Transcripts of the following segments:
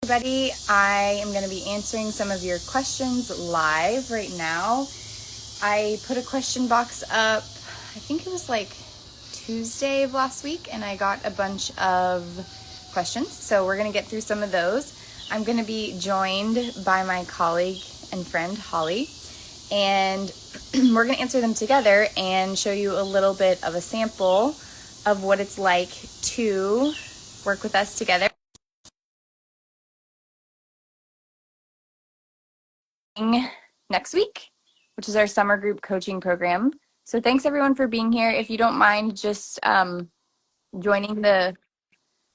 everybody. I am going to be answering some of your questions live right now. I put a question box up, I think it was like Tuesday of last week, and I got a bunch of questions. So we're going to get through some of those. I'm going to be joined by my colleague and friend, Hollie, and we're going to answer them together and show you a little bit of a sample of what it's like to work with us together next week, which is our summer group coaching program. So thanks everyone for being here. If you don't mind just joining the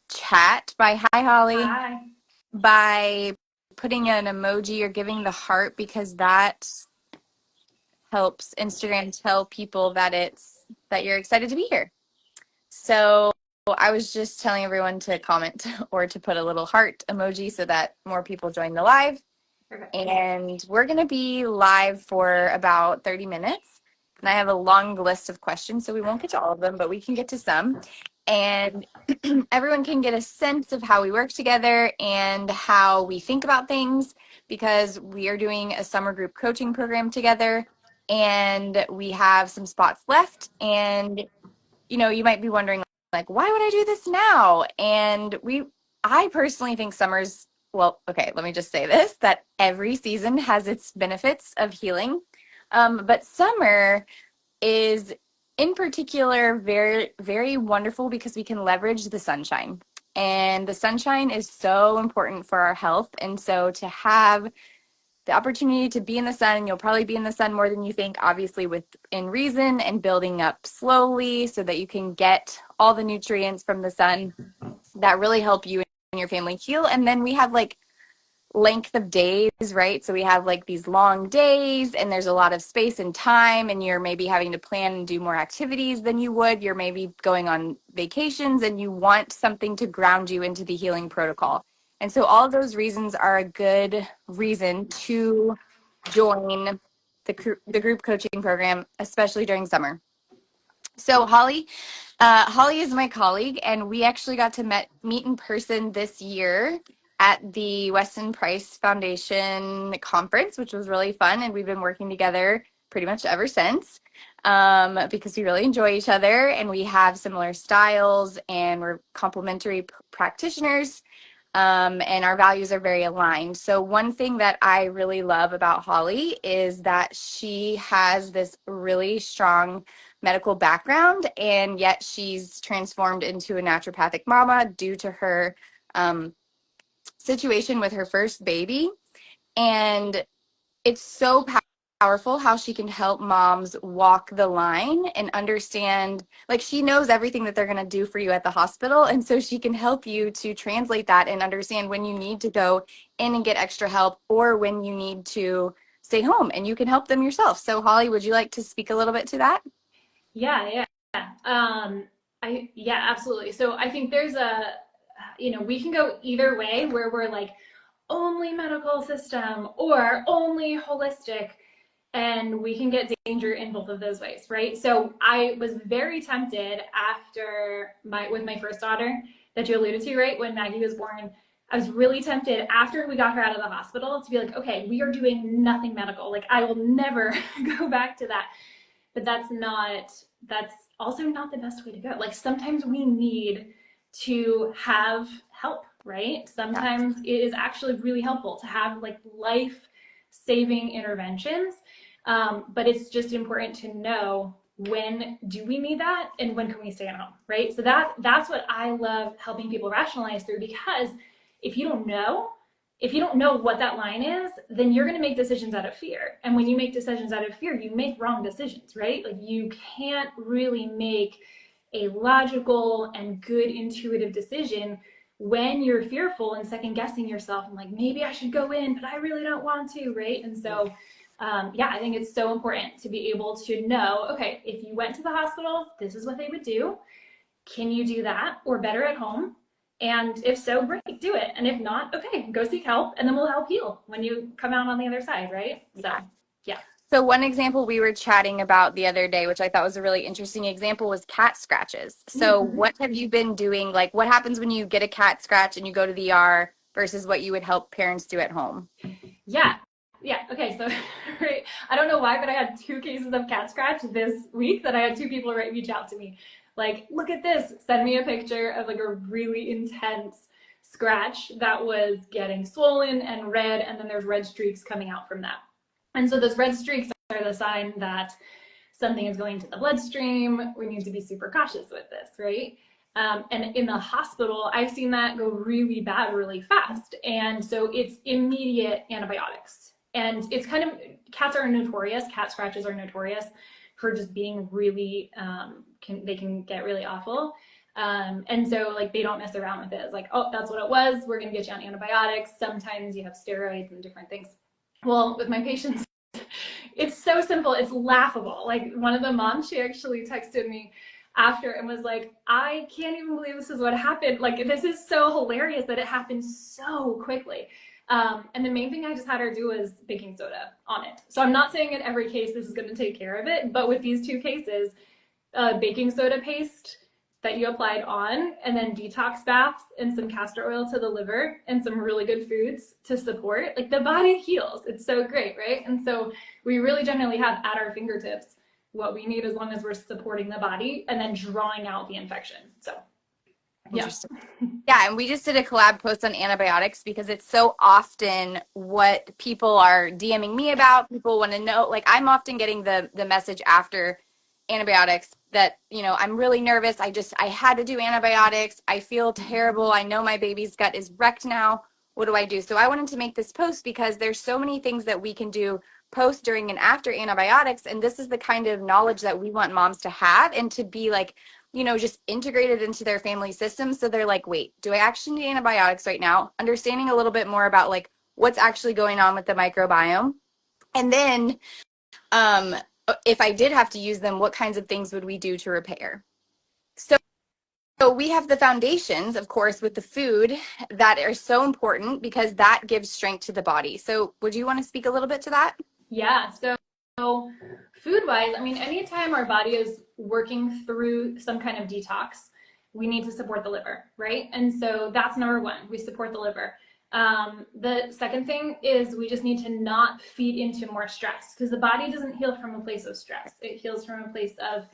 chat by hi Hollie, Hi. by putting an emoji or giving the heart, because that helps Instagram tell people that you're excited to be here. So I was just telling everyone to comment or to put a little heart emoji so that more people join the live. Perfect. And we're going to be live for about 30 minutes. And I have a long list of questions, so we won't get to all of them, but we can get to some. And everyone can get a sense of how we work together and how we think about things, because we are doing a summer group coaching program together and we have some spots left. And, you know, you might be wondering, like, why would I do this now? And I personally think summer's, well, okay, let me just say this, that every season has its benefits of healing. But summer is in particular very, very wonderful because we can leverage the sunshine. And the sunshine is so important for our health. And so to have the opportunity to be in the sun, you'll probably be in the sun more than you think, obviously within reason, and building up slowly so that you can get all the nutrients from the sun that really help you and your family heal. And then we have like length of days, right? So we have like these long days and there's a lot of space and time, and you're maybe having to plan and do more activities than you would. You're maybe going on vacations and you want something to ground you into the healing protocol. And so all of those reasons are a good reason to join the group coaching program, especially during summer. So Hollie is my colleague, and we actually got to meet in person this year at the Weston Price Foundation conference, which was really fun, and we've been working together pretty much ever since, because we really enjoy each other and we have similar styles and we're complementary practitioners, and our values are very aligned. So one thing that I really love about Hollie is that she has this really strong medical background, and yet she's transformed into a naturopathic mama due to her situation with her first baby. And it's so powerful how she can help moms walk the line and understand, like, she knows everything that they're going to do for you at the hospital, and so she can help you to translate that and understand when you need to go in and get extra help or when you need to stay home, and you can help them yourself. So Hollie, would you like to speak a little bit to that? Yeah. Absolutely. So I think there's we can go either way where we're like only medical system or only holistic, and we can get danger in both of those ways, right? So I was very tempted with my first daughter that you alluded to, right? When Maggie was born, I was really tempted after we got her out of the hospital to be like, okay, we are doing nothing medical. Like, I will never go back to that. But that's also not the best way to go. Like, sometimes we need to have help, right? Sometimes it is actually really helpful to have like life saving interventions. But it's just important to know, when do we need that and when can we stay at home, right? So that's what I love helping people rationalize through, because if you don't know, what that line is, then you're going to make decisions out of fear. And when you make decisions out of fear, you make wrong decisions, right? Like, you can't really make a logical and good intuitive decision when you're fearful and second guessing yourself and like, maybe I should go in, but I really don't want to, right? And so, I think it's so important to be able to know, okay, if you went to the hospital, this is what they would do. Can you do that or better at home? And if so, great, do it. And if not, okay, go seek help, and then we'll help heal when you come out on the other side, right? So, yeah. So one example we were chatting about the other day, which I thought was a really interesting example, was cat scratches. So what have you been doing? Like, what happens when you get a cat scratch and you go to the ER? versus what you would help parents do at home? Yeah. Yeah. Okay. So, right. I don't know why, but I had 2 cases of cat scratch this week that I had 2 people reach out to me. Like, look at this. Send me a picture of like a really intense scratch that was getting swollen and red, and then there's red streaks coming out from that. And so those red streaks are the sign that something is going to the bloodstream. We need to be super cautious with this, right? And in the hospital, I've seen that go really bad really fast. And so it's immediate antibiotics. And it's kind of, cats are notorious, cat scratches are notorious for just being really, they can get really awful. And so like they don't mess around with it. It's like, oh, that's what it was. We're going to get you on antibiotics. Sometimes you have steroids and different things. Well, with my patients, it's so simple. It's laughable. Like one of the moms, she actually texted me after and was like, I can't even believe this is what happened. Like, this is so hilarious that it happened so quickly. And the main thing I just had her do was baking soda on it. So I'm not saying in every case this is going to take care of it, but with these 2 cases, baking soda paste that you applied on, and then detox baths and some castor oil to the liver and some really good foods to support, like the body heals. It's so great, right? And so we really generally have at our fingertips what we need as long as we're supporting the body and then drawing out the infection. So yeah. Interesting. Yeah, and we just did a collab post on antibiotics because it's so often what people are DMing me about. People want to know, like I'm often getting the message after antibiotics that, you know, I'm really nervous. I had to do antibiotics. I feel terrible. I know my baby's gut is wrecked now. What do I do? So I wanted to make this post because there's so many things that we can do post, during, and after antibiotics. And this is the kind of knowledge that we want moms to have and to be like, you know, just integrated into their family system. So they're like, wait, do I actually need antibiotics right now? Understanding a little bit more about like what's actually going on with the microbiome. And then if I did have to use them, what kinds of things would we do to repair? So we have the foundations, of course, with the food that are so important because that gives strength to the body. So would you want to speak a little bit to that? Yeah. So food wise, I mean, anytime our body is working through some kind of detox, we need to support the liver, right? And so that's number one, we support the liver. The second thing is we just need to not feed into more stress because the body doesn't heal from a place of stress. It heals from a place of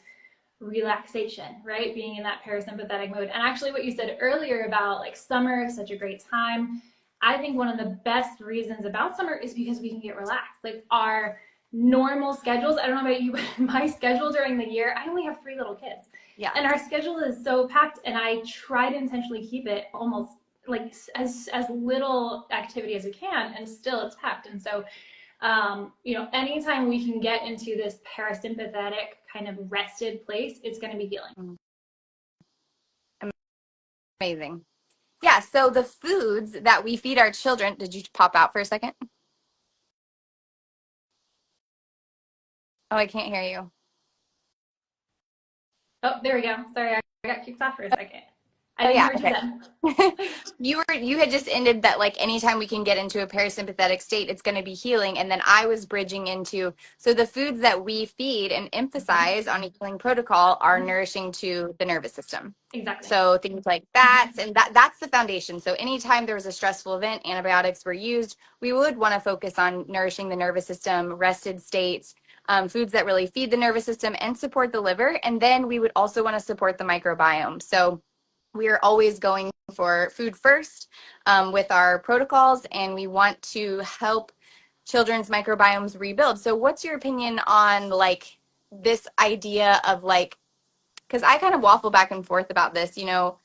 relaxation, right? Being in that parasympathetic mode. And actually what you said earlier about like summer is such a great time. I think one of the best reasons about summer is because we can get relaxed. Like our normal schedules, I don't know about you, but my schedule during the year, I only have 3 little kids. Yeah. And our schedule is so packed and I try to intentionally keep it almost like as little activity as we can, and still it's packed. And so you know, anytime we can get into this parasympathetic kind of rested place, it's going to be healing. Amazing. Yeah, so the foods that we feed our children, did you pop out for a second? Oh, I can't hear you. Oh, there we go. Sorry, I got kicked off for a second. I Oh didn't yeah, hear what you said. you had just ended that like anytime we can get into a parasympathetic state, it's going to be healing. And then I was bridging into, so the foods that we feed and emphasize on a healing protocol are nourishing to the nervous system. Exactly. So things like fats, and that's the foundation. So anytime there was a stressful event, antibiotics were used, we would want to focus on nourishing the nervous system, rested states, foods that really feed the nervous system and support the liver. And then we would also want to support the microbiome. So we are always going for food first with our protocols, and we want to help children's microbiomes rebuild. So what's your opinion on like this idea of like, because I kind of waffle back and forth about this, you know,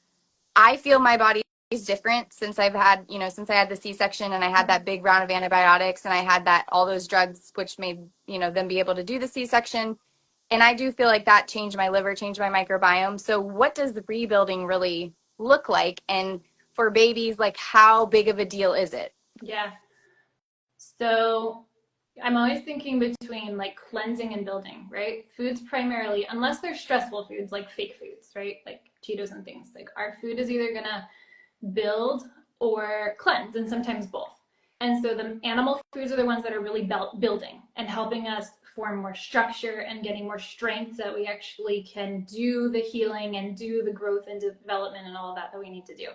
I feel my body is different since I've had, you know, since I had the C-section and I had that big round of antibiotics and I had that, all those drugs, which made, you know, them be able to do the C-section. And I do feel like that changed my liver, changed my microbiome. So what does the rebuilding really look like? And for babies, like how big of a deal is it? Yeah. So I'm always thinking between like cleansing and building, right? Foods primarily, unless they're stressful foods like fake foods, right? Like Cheetos and things. Like our food is either gonna build or cleanse, and sometimes both. And so the animal foods are the ones that are really building and helping us form more structure and getting more strength so that we actually can do the healing and do the growth and development and all of that we need to do.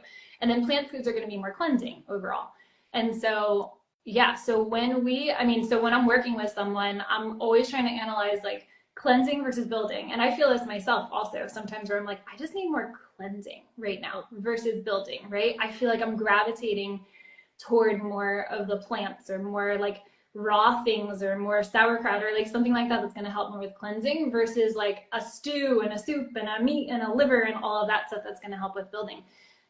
And then plant foods are going to be more cleansing overall. And so, yeah, so when I'm working with someone, I'm always trying to analyze like cleansing versus building. And I feel this myself also sometimes where I'm like, I just need more cleansing right now versus building, right? I feel like I'm gravitating toward more of the plants or more like raw things or more sauerkraut or like something like that that's going to help more with cleansing versus like a stew and a soup and a meat and a liver and all of that stuff that's going to help with building.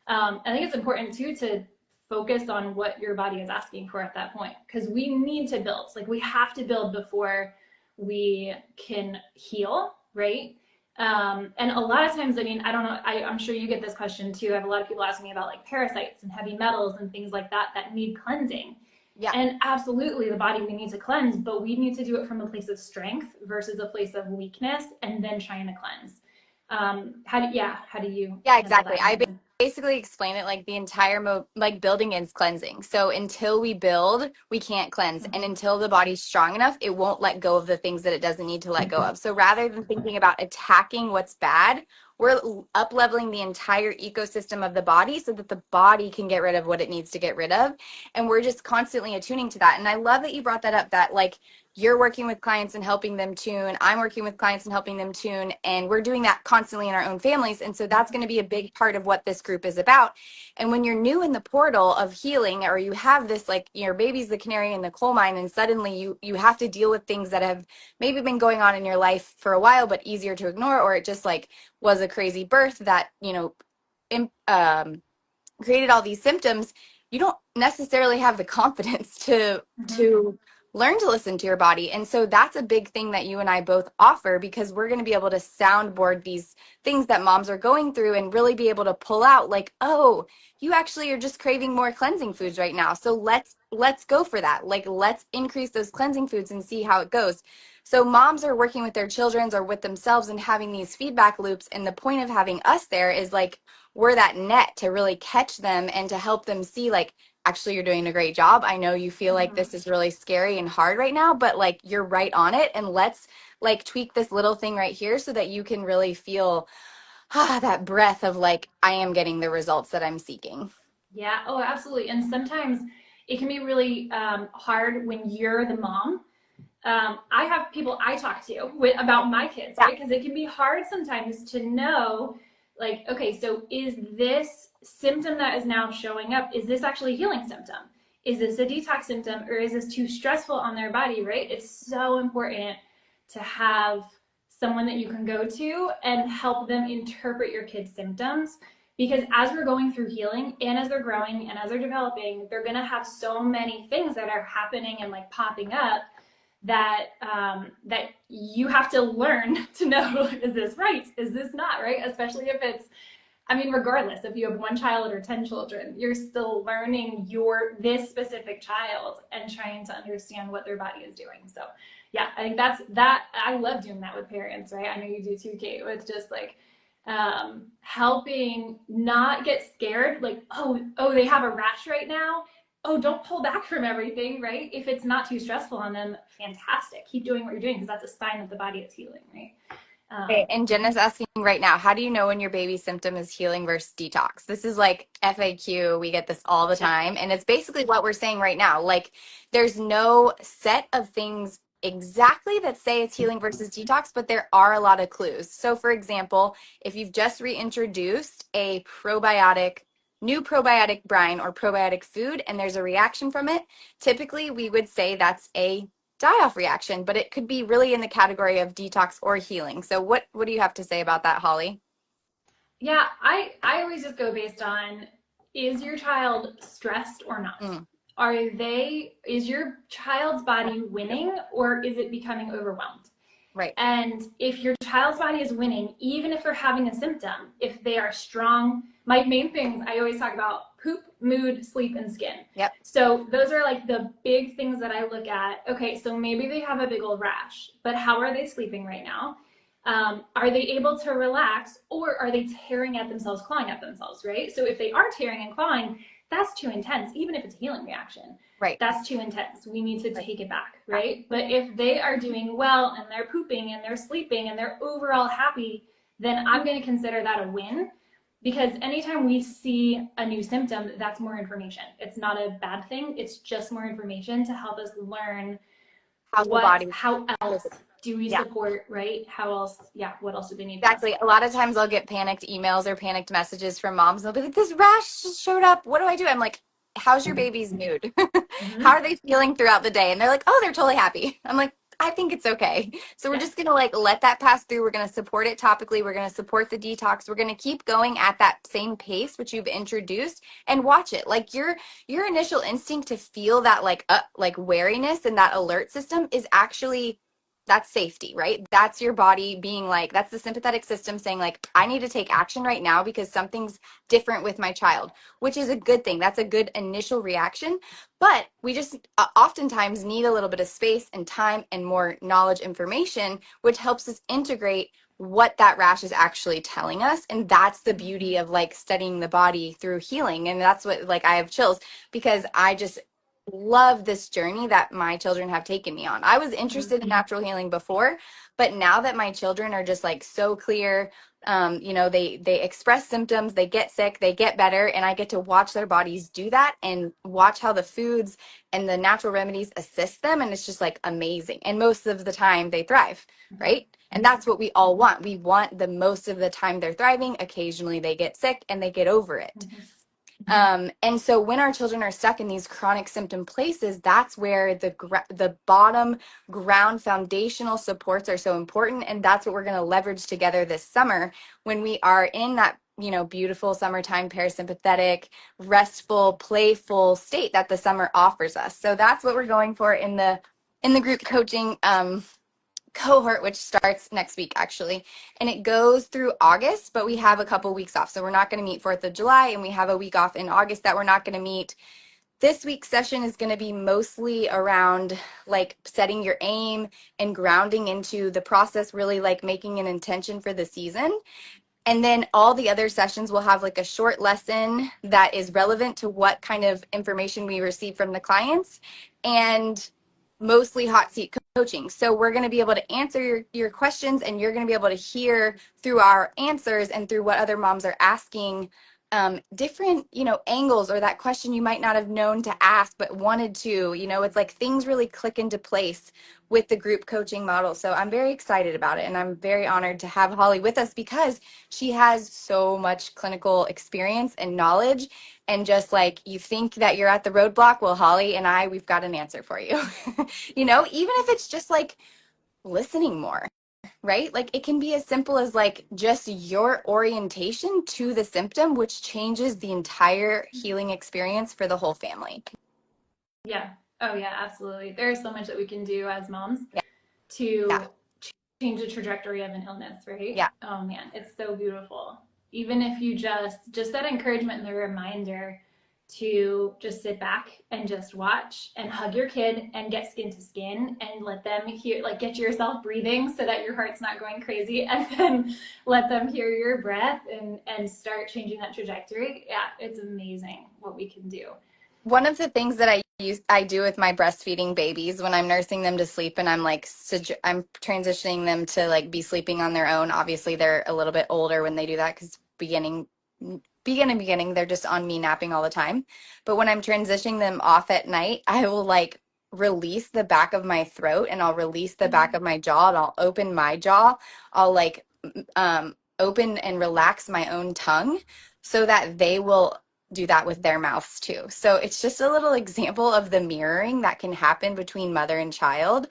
I think it's important too to focus on what your body is asking for at that point, because we need to build. Like we have to build before we can heal, right? And a lot of times, I mean, I don't know, I'm sure you get this question too. I have a lot of people asking me about like parasites and heavy metals and things like that that need cleansing. Yeah. And absolutely the body we need to cleanse, but we need to do it from a place of strength versus a place of weakness and then trying to cleanse. How do you Yeah, handle exactly. that? I basically explain it like the entire like building is cleansing. So until we build, we can't cleanse. And Mm-hmm. until the body's strong enough, it won't let go of the things that it doesn't need to let go of. So rather than thinking about attacking what's bad, we're up leveling the entire ecosystem of the body so that the body can get rid of what it needs to get rid of. And we're just constantly attuning to that. And I love that you brought that up, that like you're working with clients and helping them tune. I'm working with clients and helping them tune. And we're doing that constantly in our own families. And so that's going to be a big part of what this group is about. And when you're new in the portal of healing, or you have this, like your baby's the canary in the coal mine, and suddenly you have to deal with things that have maybe been going on in your life for a while, but easier to ignore, or it just like was a crazy birth that, created all these symptoms, you don't necessarily have the confidence to learn to listen to your body. And so that's a big thing that you and I both offer, because we're going to be able to soundboard these things that moms are going through and really be able to pull out like, oh, you actually are just craving more cleansing foods right now. So let's go for that. Like, let's increase those cleansing foods and see how it goes. So moms are working with their children or with themselves and having these feedback loops. And the point of having us there is like, we're that net to really catch them and to help them see like, actually, you're doing a great job. I know you feel like this is really scary and hard right now, but like you're right on it. And let's like tweak this little thing right here so that you can really feel that breath of like, I am getting the results that I'm seeking. Yeah, oh, absolutely. And sometimes it can be really hard when you're the mom. I have people I talk to about my kids, right? Because it can be hard sometimes to know, like, okay, so is this symptom that is now showing up, is this actually a healing symptom? Is this a detox symptom, or is this too stressful on their body, right? It's so important to have someone that you can go to and help them interpret your kids' symptoms, because as we're going through healing and as they're growing and as they're developing, they're going to have so many things that are happening and like popping up that that you have to learn to know, is this right, is this not right, especially if it's, I mean, regardless if you have one child or 10 children, you're still learning this specific child and trying to understand what their body is doing. So yeah, I think I love doing that with parents, right? I know you do too, Kate. It's just like helping not get scared, like, oh, they have a rash right now. Oh, don't pull back from everything, right? If it's not too stressful on them, fantastic. Keep doing what you're doing, because that's a sign that the body is healing, right? Okay, and Jenna's asking right now, how do you know when your baby's symptom is healing versus detox? This is like FAQ. We get this all the time. And it's basically what we're saying right now. Like, there's no set of things exactly that say it's healing versus detox, but there are a lot of clues. So, for example, if you've just reintroduced a new probiotic brine or probiotic food, and there's a reaction from it, typically we would say that's a die-off reaction, but it could be really in the category of detox or healing. So what do you have to say about that, Holly? Yeah, I always just go based on, is your child stressed or not? Is your child's body winning, or is it becoming overwhelmed? Right. And if your child's body is winning, even if they're having a symptom, if they are strong, my main things I always talk about: poop, mood, sleep, and skin. Yep. So those are like the big things that I look at. Okay, so maybe they have a big old rash, but how are they sleeping right now? Are they able to relax, or are they tearing at themselves, clawing at themselves, right? So if they are tearing and clawing, that's too intense, even if it's a healing reaction. Right. That's too intense. We need to Right. take it back, right? But if they are doing well and they're pooping and they're sleeping and they're overall happy, then I'm going to consider that a win, because anytime we see a new symptom, that's more information. It's not a bad thing. It's just more information to help us learn How the body. how else do we Yeah. support, right? How else, yeah, what else do they need from us? Exactly. A lot of times I'll get panicked emails or panicked messages from moms. They'll be like, this rash just showed up. What do I do? I'm like, how's your baby's mood? How Mm-hmm. are they feeling throughout the day? And they're like, oh, they're totally happy. I'm like, I think it's okay. So we're Yeah. just going to like let that pass through. We're going to support it topically. We're going to support the detox. We're going to keep going at that same pace, which you've introduced, and watch it. Like your initial instinct to feel that like wariness and that alert system is actually, that's safety, right? That's your body being like, that's the sympathetic system saying like, I need to take action right now because something's different with my child, which is a good thing. That's a good initial reaction. But we just oftentimes need a little bit of space and time and more knowledge information, which helps us integrate what that rash is actually telling us. And that's the beauty of like studying the body through healing. And that's what, like, I have chills because I just love this journey that my children have taken me on. I was interested in natural healing before, but now that my children are just like so clear, they express symptoms, they get sick, they get better, and I get to watch their bodies do that and watch how the foods and the natural remedies assist them, and it's just like amazing. And most of the time they thrive, right? And that's what we all want. We want the most of the time they're thriving. Occasionally they get sick and they get over it. And so when our children are stuck in these chronic symptom places, that's where the bottom ground foundational supports are so important. And that's what we're going to leverage together this summer when we are in that, beautiful summertime parasympathetic, restful, playful state that the summer offers us. So that's what we're going for in the group coaching cohort, which starts next week actually, and it goes through August, but we have a couple weeks off, so we're not going to meet 4th of July, and we have a week off in August that we're not going to meet. This week's session is going to be mostly around like setting your aim and grounding into the process, really like making an intention for the season. And then all the other sessions will have like a short lesson that is relevant to what kind of information we receive from the clients, and mostly hot seat coaching. So we're going to be able to answer your questions, and you're going to be able to hear through our answers and through what other moms are asking different, angles, or that question you might not have known to ask but wanted to. It's like things really click into place with the group coaching model. So I'm very excited about it, and I'm very honored to have Hollie with us because she has so much clinical experience and knowledge. And just like you think that you're at the roadblock, well, Hollie and we've got an answer for you. Even if it's just like listening more, right? Like it can be as simple as like just your orientation to the symptom, which changes the entire healing experience for the whole family. Yeah. Oh, yeah, absolutely. There's so much that we can do as moms Yeah. to Yeah. change the trajectory of an illness, right? Yeah. Oh man, it's so beautiful. Even if you just that encouragement and the reminder to just sit back and just watch and hug your kid and get skin to skin and let them hear, like get yourself breathing so that your heart's not going crazy, and then let them hear your breath and start changing that trajectory. Yeah, it's amazing what we can do. One of the things that I do with my breastfeeding babies when I'm nursing them to sleep, and I'm like I'm transitioning them to like be sleeping on their own. Obviously, they're a little bit older when they do that because beginning they're just on me napping all the time. But when I'm transitioning them off at night, I will like release the back of my throat, and I'll release the back of my jaw, and I'll open my jaw. I'll like open and relax my own tongue so that they will do that with their mouths too. So it's just a little example of the mirroring that can happen between mother and child.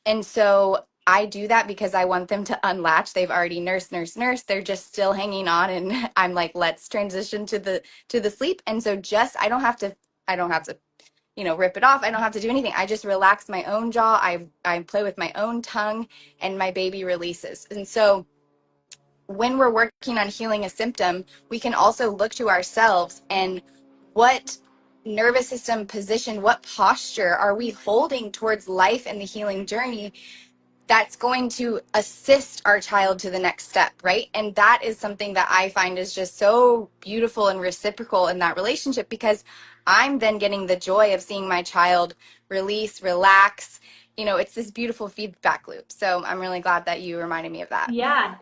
And so I do that because I want them to unlatch. They've already nursed. They're just still hanging on, and I'm like, let's transition to the sleep. And so I don't have to rip it off. I don't have to do anything. I just relax my own jaw. I play with my own tongue, and my baby releases. And so when we're working on healing a symptom, we can also look to ourselves and what nervous system position, what posture are we holding towards life and the healing journey that's going to assist our child to the next step, right? And that is something that I find is just so beautiful and reciprocal in that relationship, because I'm then getting the joy of seeing my child release, relax. You know, it's this beautiful feedback loop. So I'm really glad that you reminded me of that. Yeah.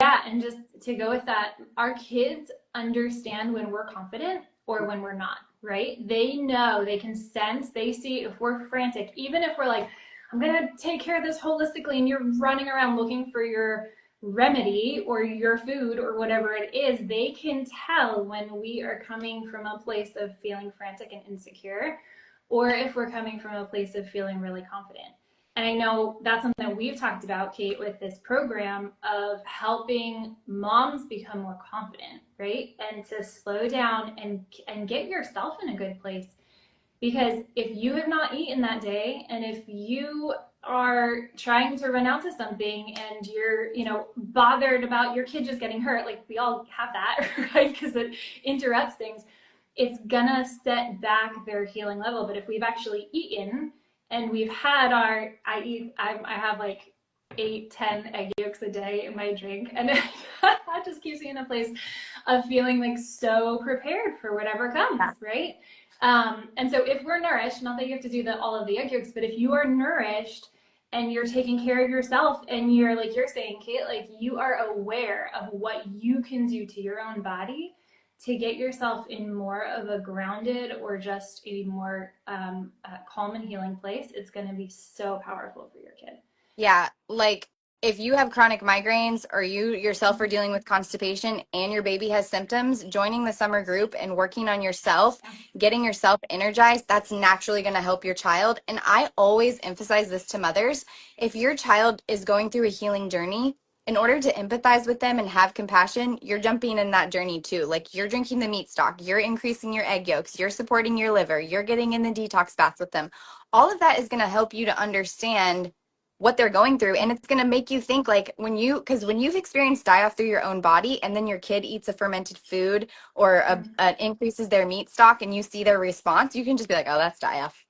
And just to go with that, our kids understand when we're confident or when we're not, right? They know, they can sense, they see if we're frantic, even if we're like, I'm going to take care of this holistically, and you're running around looking for your remedy or your food or whatever it is, they can tell when we are coming from a place of feeling frantic and insecure, or if we're coming from a place of feeling really confident. And I know that's something that we've talked about, Kate, with this program of helping moms become more confident, right? And to slow down and get yourself in a good place. Because if you have not eaten that day, and if you are trying to run out to something and you're, bothered about your kid just getting hurt, like we all have that, right? Because it interrupts things. It's gonna set back their healing level. But if we've actually eaten and we've had I have like 8-10 egg yolks a day in my drink, and that just keeps me in a place of feeling like so prepared for whatever comes, right? And so if we're nourished, not that you have to do all of the egg yolks, but if you are nourished and you're taking care of yourself, and you're, like you're saying, Kate, like you are aware of what you can do to your own body to get yourself in more of a grounded or just a more calm and healing place, it's going to be so powerful for your kid. Yeah, like if you have chronic migraines or you yourself are dealing with constipation and your baby has symptoms, joining the summer group and working on yourself, getting yourself energized, that's naturally going to help your child. And I always emphasize this to mothers. If your child is going through a healing journey, in order to empathize with them and have compassion, you're jumping in that journey too. Like you're drinking the meat stock, you're increasing your egg yolks, you're supporting your liver, you're getting in the detox baths with them. All of that is going to help you to understand what they're going through. And it's going to make you think, like, because when you've experienced die-off through your own body and then your kid eats a fermented food or increases their meat stock and you see their response, you can just be like, oh, that's die-off.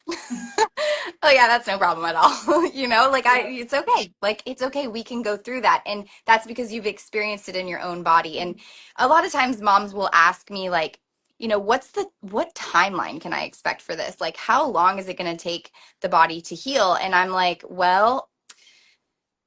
Oh yeah, that's no problem at all. It's okay. Like, it's okay. We can go through that. And that's because you've experienced it in your own body. And a lot of times moms will ask me, like, what timeline can I expect for this? Like, how long is it going to take the body to heal? And I'm like, well,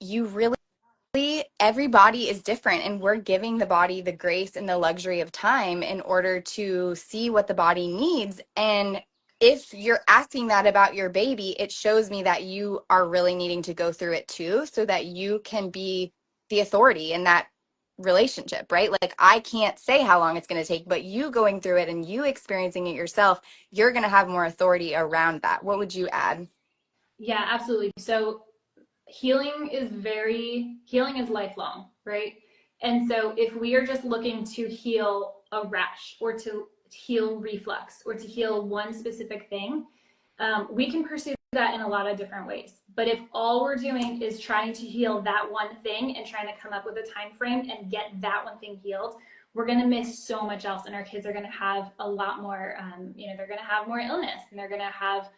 you really, every body is different, and we're giving the body the grace and the luxury of time in order to see what the body needs. And if you're asking that about your baby, it shows me that you are really needing to go through it too, so that you can be the authority in that relationship, right? Like, I can't say how long it's going to take, but you going through it and you experiencing it yourself, you're going to have more authority around that. What would you add? Yeah, absolutely. So healing is lifelong, right? And so if we are just looking to heal a rash or to heal reflux or to heal one specific thing, we can pursue that in a lot of different ways. But if all we're doing is trying to heal that one thing and trying to come up with a time frame and get that one thing healed, we're going to miss so much else, and our kids are going to have a lot more, they're going to have more illness, and they're going to have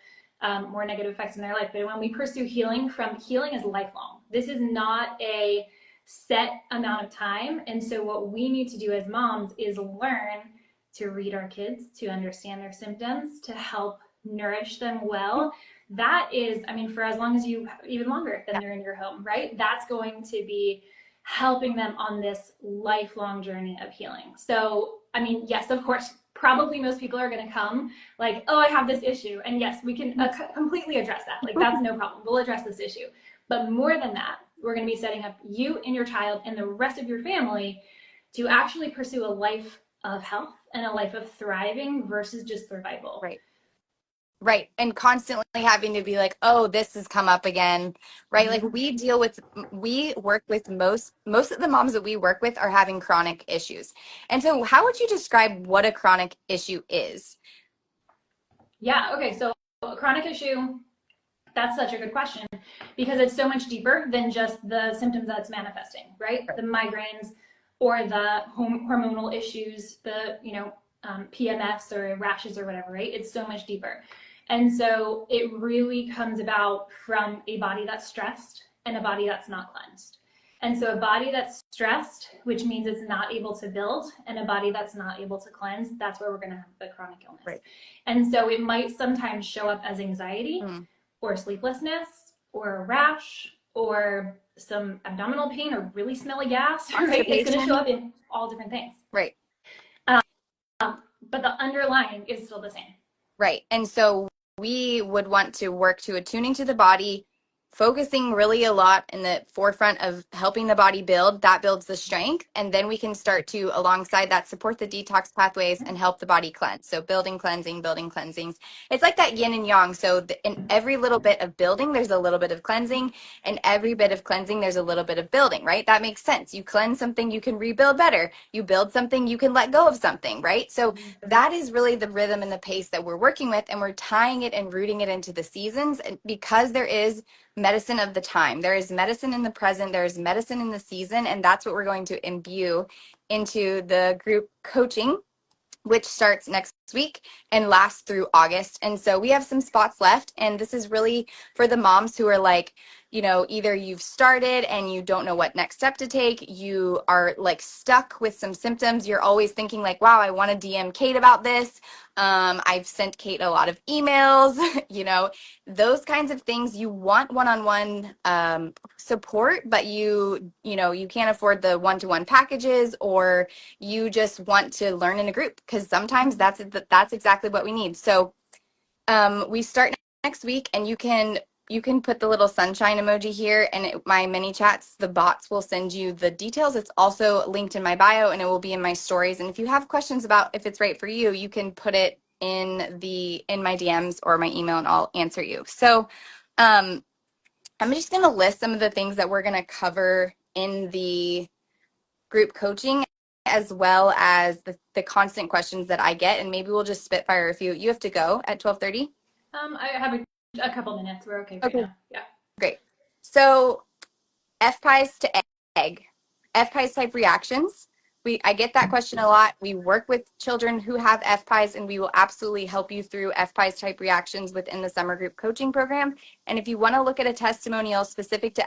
more negative effects in their life. But when we pursue healing is lifelong. This is not a set amount of time. And so what we need to do as moms is learn to read our kids, to understand their symptoms, to help nourish them well. That is, for as long as even longer than they're in your home, right? That's going to be helping them on this lifelong journey of healing. So, yes, of course, probably most people are going to come like, oh, I have this issue. And yes, we can completely address that. Like, that's no problem. We'll address this issue. But more than that, we're going to be setting up you and your child and the rest of your family to actually pursue a life of health and a life of thriving versus just survival. Right. Right. And constantly having to be like, oh, this has come up again. Right. Like, we work with most of the moms that we work with are having chronic issues. And so how would you describe what a chronic issue is? Yeah. Okay. So a chronic issue, that's such a good question, because it's so much deeper than just the symptoms that's manifesting, right? The migraines or the hormonal issues, the, PMS or rashes or whatever, right? It's so much deeper. And so it really comes about from a body that's stressed and a body that's not cleansed. And so a body that's stressed, which means it's not able to build, and a body that's not able to cleanse, that's where we're going to have the chronic illness. Right. And so it might sometimes show up as anxiety or sleeplessness or a rash or some abdominal pain or really smelly gas, right? It's going to show up in all different things. Right. But the underlying is still the same. Right. And so we would want to work to attuning to the body, focusing really a lot in the forefront of helping the body build. That builds the strength. And then we can start to, alongside that, support the detox pathways and help the body cleanse. So building, cleansing, building, cleansing. It's like that yin and yang. So in every little bit of building, there's a little bit of cleansing. And every bit of cleansing, there's a little bit of building, right? That makes sense. You cleanse something, you can rebuild better. You build something, you can let go of something, right? So that is really the rhythm and the pace that we're working with. And we're tying it and rooting it into the seasons. And because there is medicine of the time. There is medicine in the present. There is medicine in the season. And that's what we're going to imbue into the group coaching, which starts next week and lasts through August. And so we have some spots left. And this is really for the moms who are like, you know, either you've started and you don't know what next step to take. You are like stuck with some symptoms. You're always thinking like, wow, I want to DM Kate about this. I've sent Kate a lot of emails, you know, those kinds of things. You want one-on-one support, but you know, you can't afford the one-to-one packages, or you just want to learn in a group, because sometimes that's exactly what we need. So we start next week, and you can put the little sunshine emoji here, and my mini chats, the bots will send you the details. It's also linked in my bio, and it will be in my stories. And if you have questions about if it's right for you, you can put it in my DMs or my email, and I'll answer you. So I'm just going to list some of the things that we're going to cover in the group coaching, as well as the constant questions that I get, and maybe we'll just spitfire a few. You have to go at 12:30? I have a couple minutes. We're okay right now. Yeah. Great. So FPIES to egg, FPIES type reactions. I get that question a lot. We work with children who have FPIES, and we will absolutely help you through FPIES type reactions within the summer group coaching program. And if you want to look at a testimonial specific to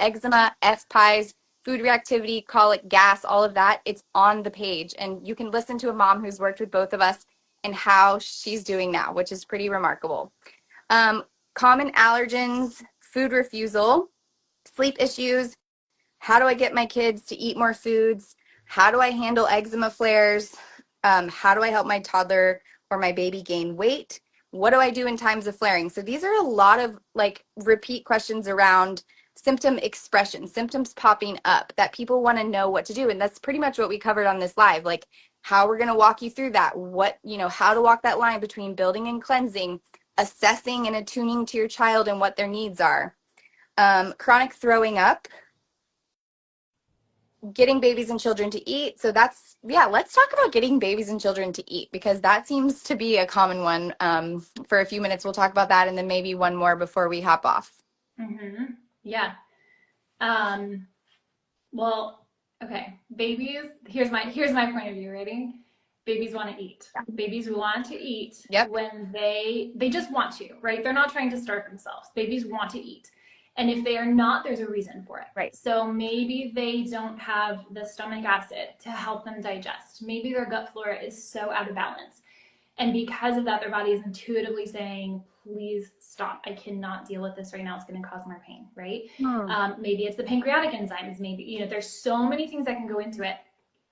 eczema, FPIES, food reactivity, colic, gas, all of that, it's on the page. And you can listen to a mom who's worked with both of us and how she's doing now, which is pretty remarkable. Common allergens, food refusal, sleep issues, how do I get my kids to eat more foods, how do I handle eczema flares, how do I help my toddler or my baby gain weight, what do I do in times of flaring? So these are a lot of like repeat questions around symptom expression, symptoms popping up that people want to know what to do. And that's pretty much what we covered on this live, like how we're going to walk you through that, what, you know, how to walk that line between building and cleansing, assessing and attuning to your child and what their needs are. Chronic throwing up, getting babies and children to eat. So that's, yeah, let's talk about getting babies and children to eat, because that seems to be a common one. For a few minutes, we'll talk about that, and then maybe one more before we hop off. Yeah. Well, okay. Babies, here's my point of view. Ready? Babies want to eat. Yeah. Babies want to eat when they just want to, right? They're not trying to starve themselves. Babies want to eat. And if they are not, there's a reason for it. Right. So maybe they don't have the stomach acid to help them digest. Maybe their gut flora is so out of balance. And because of that, their body is intuitively saying, please stop. I cannot deal with this right now. It's going to cause more pain, right? Maybe it's the pancreatic enzymes. Maybe, you know, there's so many things that can go into it.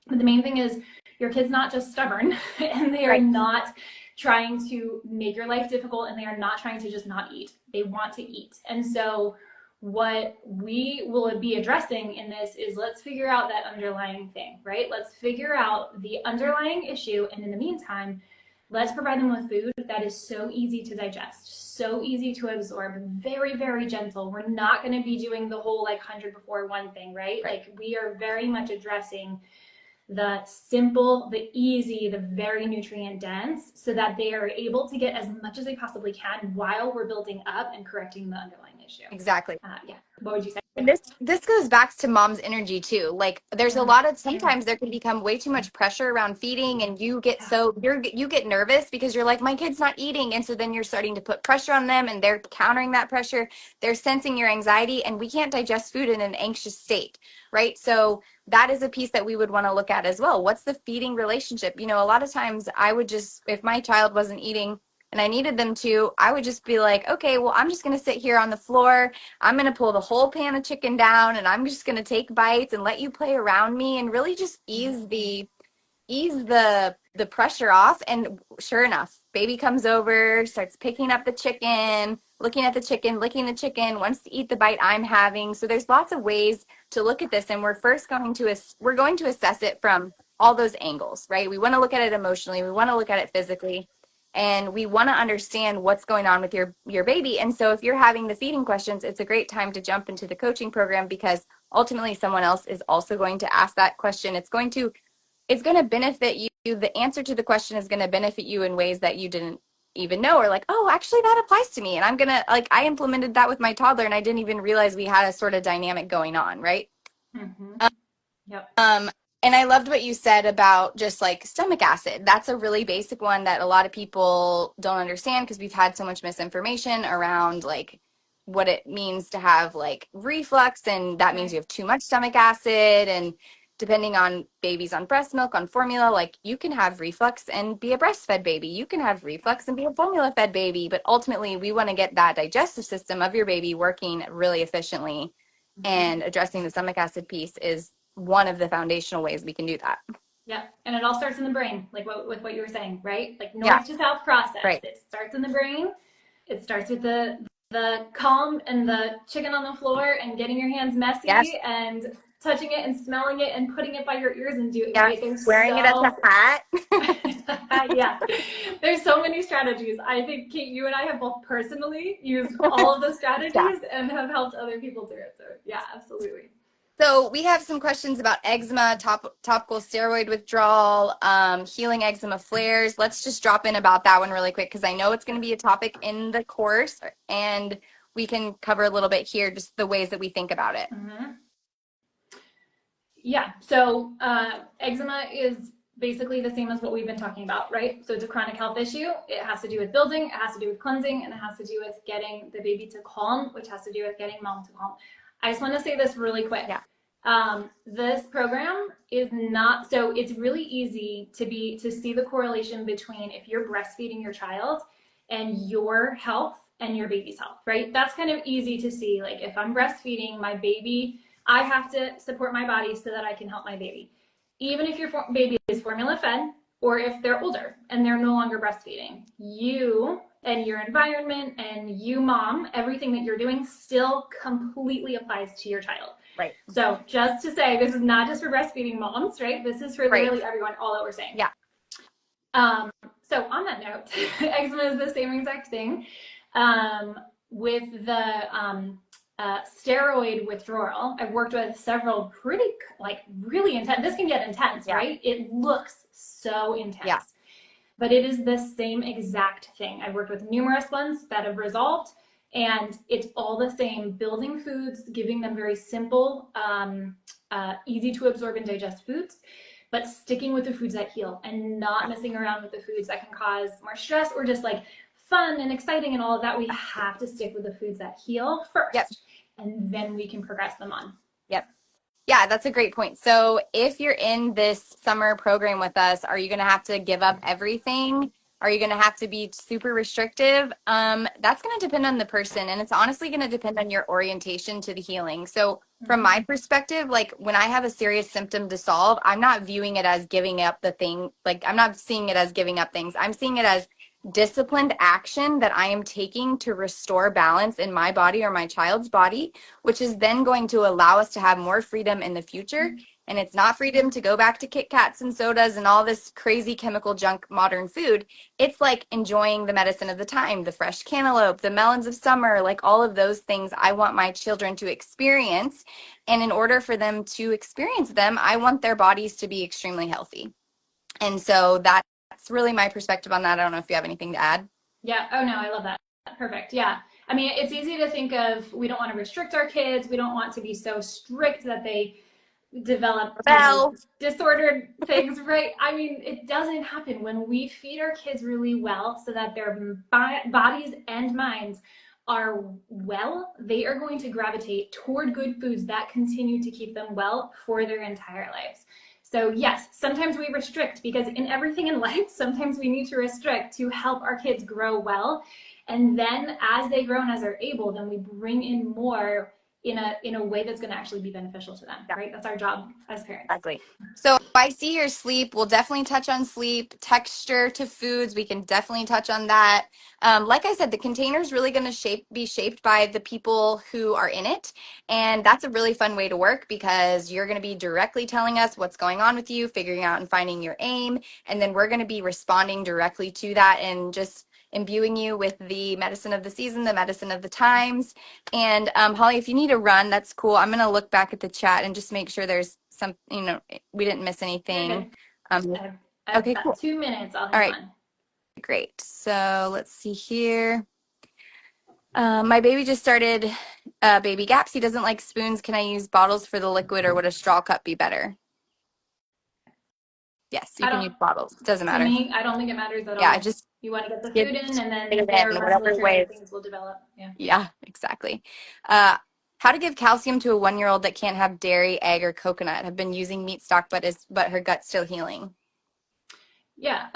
But the main thing is your kid's not just stubborn and they are not trying to make your life difficult, and they are not trying to just not eat. They want to eat. And so what we will be addressing in this is, let's figure out that underlying thing, right? Let's figure out the underlying issue. And in the meantime, let's provide them with food that is so easy to digest, so easy to absorb, very, very gentle. We're not going to be doing the whole like 100 before one thing, right? Like we are very much addressing the simple, the easy, the very nutrient dense, so that they are able to get as much as they possibly can while we're building up and correcting the underlying issue. Exactly. Yeah. What would you say? And this goes back to mom's energy too. Like there's a lot of sometimes there can become way too much pressure around feeding and you get you get nervous because you're like my kid's not eating and so then you're starting to put pressure on them and they're countering that pressure. They're sensing your anxiety and we can't digest food in an anxious state, right? So that is a piece that we would want to look at as well. What's the feeding relationship? You know, a lot of times I would just if my child wasn't eating and I needed them to, I would just be like, okay, well, I'm just going to sit here on the floor. I'm going to pull the whole pan of chicken down and I'm just going to take bites and let you play around me and really just ease the pressure off. And sure enough, baby comes over, starts picking up the chicken, looking at the chicken, licking the chicken, wants to eat the bite I'm having. So there's lots of ways to look at this and we're going to assess it from all those angles, right? We want to look at it emotionally, we want to look at it physically, and we want to understand what's going on with your baby. And so if you're having the feeding questions, it's a great time to jump into the coaching program because ultimately someone else is also going to ask that question. It's going to benefit you. The answer to the question is going to benefit you in ways that you didn't even know, or like, oh, actually that applies to me. And I'm going to like, I implemented that with my toddler and I didn't even realize we had a sort of dynamic going on. Right. Mm-hmm. Yep. And I loved what you said about just like stomach acid. That's a really basic one that a lot of people don't understand because we've had so much misinformation around like what it means to have like reflux, and that means you have too much stomach acid. And depending on babies on breast milk, on formula, like you can have reflux and be a breastfed baby. You can have reflux and be a formula fed baby. But ultimately, we want to get that digestive system of your baby working really efficiently, and addressing the stomach acid piece is one of the foundational ways we can do that. Yeah, and it all starts in the brain, like with what you were saying, right? Like Yeah, north to south process. right. It starts in the brain. It starts with the calm and the chicken on the floor and getting your hands Yes, messy and touching it and smelling it and putting it by your ears and doing yes. right. There's Wearing it as a so hat. yeah, there's so many strategies. I think Kate, you and I have both personally used all of those Yeah. strategies and have helped other people do it. So yeah, absolutely. So we have some questions about eczema, topical steroid withdrawal, healing eczema flares. Let's just drop in about that one really quick because I know it's going to be a topic in the course, and we can cover a little bit here, just the ways that we think about it. Mm-hmm. Yeah, so eczema is basically the same as what we've been talking about, right? So it's a chronic health issue. It has to do with building, it has to do with cleansing, and it has to do with getting the baby to calm, which has to do with getting mom to calm. I just want to say this really quick. Yeah. This program is not, so it's really easy to see the correlation between if you're breastfeeding your child and your health and your baby's health, right? That's kind of easy to see. Like if I'm breastfeeding my baby, I have to support my body so that I can help my baby. Even if your baby is formula fed or if they're older and they're no longer breastfeeding, you and your environment and you, mom, everything that you're doing still completely applies to your child. Right. So just to say, this is not just for breastfeeding moms, right? This is for literally everyone, all that we're saying. Yeah. So on that note, eczema is the same exact thing. With the steroid withdrawal, I've worked with several pretty like really intense. This can get intense, right? It looks so intense, but it is the same exact thing. I've worked with numerous ones that have resolved, and it's all the same. Building foods, giving them very simple, easy to absorb and digest foods, but sticking with the foods that heal and not messing around with the foods that can cause more stress or just like fun and exciting and all of that. We have to stick with the foods that heal first, and then we can progress them on. Yep. Yeah, that's a great point. So if you're in this summer program with us, are you going to have to give up everything? Are you going to have to be super restrictive? That's going to depend on the person, and it's honestly going to depend on your orientation to the healing. So from my perspective, like when I have a serious symptom to solve, I'm not viewing it as giving up the thing. Like I'm not seeing it as giving up things. I'm seeing it as disciplined action that I am taking to restore balance in my body or my child's body, which is then going to allow us to have more freedom in the future. And it's not freedom to go back to Kit Kats and sodas and all this crazy chemical junk modern food. It's like enjoying the medicine of the time, the fresh cantaloupe, the melons of summer, like all of those things I want my children to experience. And in order for them to experience them, I want their bodies to be extremely healthy. And so that's really my perspective on that. I don't know if you have anything to add. Yeah. Oh no, I love that. Perfect. Yeah. I mean, it's easy to think of, we don't want to restrict our kids. We don't want to be so strict that they develop, Bell. disordered things, right? I mean, it doesn't happen when we feed our kids really well so that their bodies and minds are well. They are going to gravitate toward good foods that continue to keep them well for their entire lives. So yes, sometimes we restrict, because in everything in life, sometimes we need to restrict to help our kids grow well. And then as they grow and as they're able, then we bring in more in a way that's going to actually be beneficial to them, right? That's our job as parents. Exactly. So I see your sleep. We'll definitely touch on sleep, texture to foods. We can definitely touch on that. Like I said, the container is really going to be shaped by the people who are in it. And that's a really fun way to work, because you're going to be directly telling us what's going on with you, figuring out and finding your aim. And then we're going to be responding directly to that and just imbuing you with the medicine of the season, the medicine of the times. And Holly, if you need to run, that's cool. I'm going to look back at the chat and just make sure there's some, we didn't miss You're anything. good. Um, I have okay, about cool. 2 minutes. I'll All hang right, on. great. So let's see here. My baby just started baby gaps. He doesn't like spoons. Can I use bottles for the liquid, or would a straw cup be better? Yes, you I can don't, use bottles. Doesn't to matter. me, I don't think it matters at Yeah, all. just You want to get the get food in, and then it their in whatever respiratory way. things will develop. Yeah. Yeah, exactly. How to give calcium to a 1-year-old that can't have dairy, egg, or coconut? Have been using meat stock, but her gut's still healing. Yeah.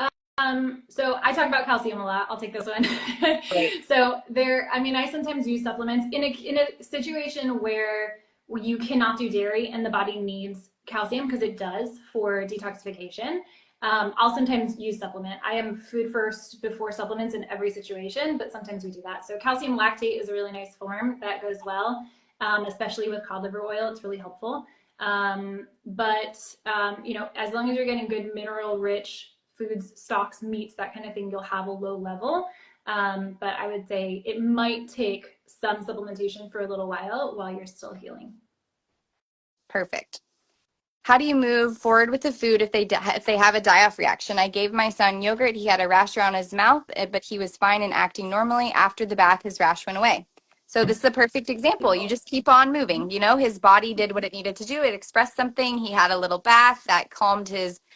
So I talk about calcium a lot. I'll take this one. Right. So I mean, I sometimes use supplements in a situation where you cannot do dairy and the body needs calcium, because it does, for detoxification. I'll sometimes use supplement. I am food first before supplements in every situation, but sometimes we do that. So calcium lactate is a really nice form that goes well, especially with cod liver oil. It's really helpful. As long as you're getting good mineral rich foods, stocks, meats, that kind of thing, you'll have a low level. But I would say it might take some supplementation for a little while you're still healing. Perfect. How do you move forward with the food if they have a die-off reaction? I gave my son yogurt. He had a rash around his mouth, but he was fine and acting normally. After the bath, his rash went away. So this is a perfect example. You just keep on moving. His body did what it needed to do. It expressed something. He had a little bath that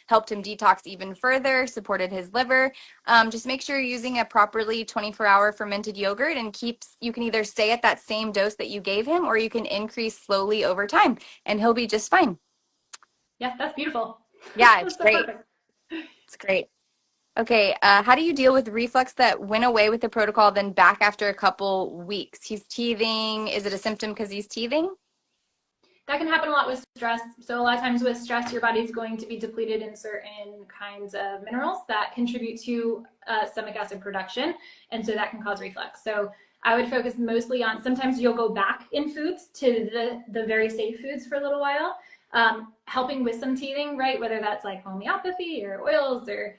helped him detox even further, supported his liver. Just make sure you're using a properly 24-hour fermented yogurt, and you can either stay at that same dose that you gave him, or you can increase slowly over time, and he'll be just fine. Yeah, that's beautiful. Yeah, it's That's so great. perfect. It's great. Okay, how do you deal with reflux that went away with the protocol, then back after a couple weeks? He's teething. Is it a symptom because he's teething? That can happen a lot with stress. So a lot of times with stress, your body's going to be depleted in certain kinds of minerals that contribute to stomach acid production, and so that can cause reflux. So I would focus mostly on, sometimes you'll go back in foods to the very safe foods for a little while, helping with some teething, right? Whether that's like homeopathy or oils, or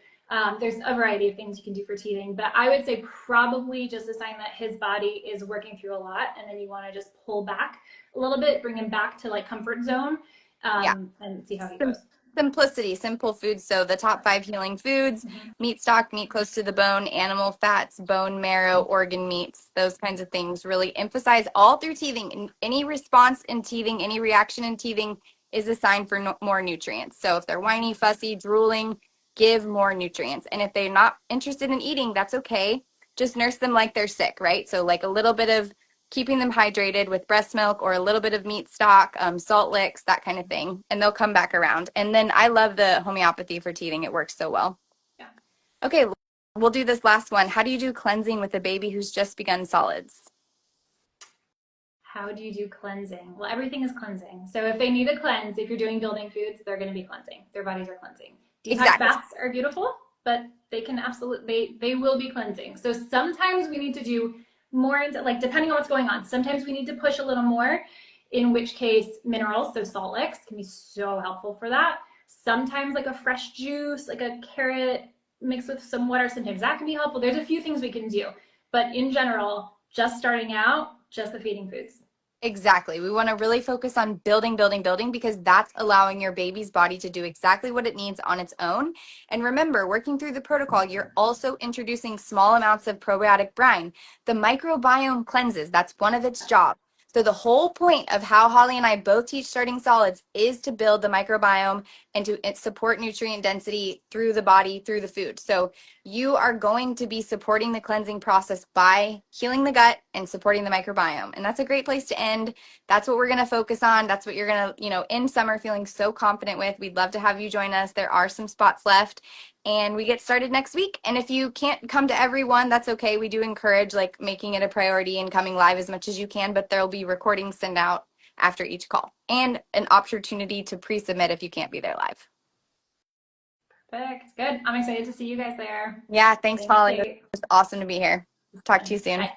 there's a variety of things you can do for teething. But I would say probably just a sign that his body is working through a lot, and then you want to just pull back a little bit, bring him back to like comfort zone, Yeah. and see how he goes. Simplicity, simple foods. So the top 5 healing foods: meat stock, meat close to the bone, animal fats, bone marrow, organ meats, those kinds of things. Really emphasize all through teething. And any response in teething, any reaction in teething is a sign for more nutrients. So if they're whiny, fussy, drooling, give more nutrients. And if they're not interested in eating, that's okay. Just nurse them like they're sick, right? So like a little bit of keeping them hydrated with breast milk, or a little bit of meat stock, salt licks, that kind of thing, and they'll come back around. And then I love the homeopathy for teething. It works so well. Yeah. Okay, we'll do this last one. How do you do cleansing with a baby who's just begun solids? How do you do cleansing? Well, everything is cleansing. So if they need a cleanse, if you're doing building foods, they're going to be cleansing. Their bodies are cleansing. Detox Exactly. baths are beautiful, but they can absolutely, they will be cleansing. So sometimes we need to do more into, like, depending on what's going on, sometimes we need to push a little more, in which case minerals, so salt licks, can be so helpful for that. Sometimes like a fresh juice, like a carrot mixed with some water, sometimes that can be helpful. There's a few things we can do, but in general, just starting out, just the feeding foods. Exactly. We want to really focus on building, building, building because that's allowing your baby's body to do exactly what it needs on its own. And remember, working through the protocol, you're also introducing small amounts of probiotic brine. The microbiome cleanses, that's one of its jobs. So the whole point of how Holly and I both teach starting solids is to build the microbiome and to support nutrient density through the body, through the food. So you are going to be supporting the cleansing process by healing the gut and supporting the microbiome. And that's a great place to end. That's what we're going to focus on. That's what you're going to, in summer feeling so confident with. We'd love to have you join us. There are some spots left and we get started next week. And if you can't come to every one, that's okay. We do encourage like making it a priority and coming live as much as you can, but there'll be recordings sent out after each call and an opportunity to pre-submit if you can't be there live. Perfect. Good. I'm excited to see you guys there. Yeah, thanks, Thanks, Holly. It Kate. was awesome to be here. Talk to you soon. Bye.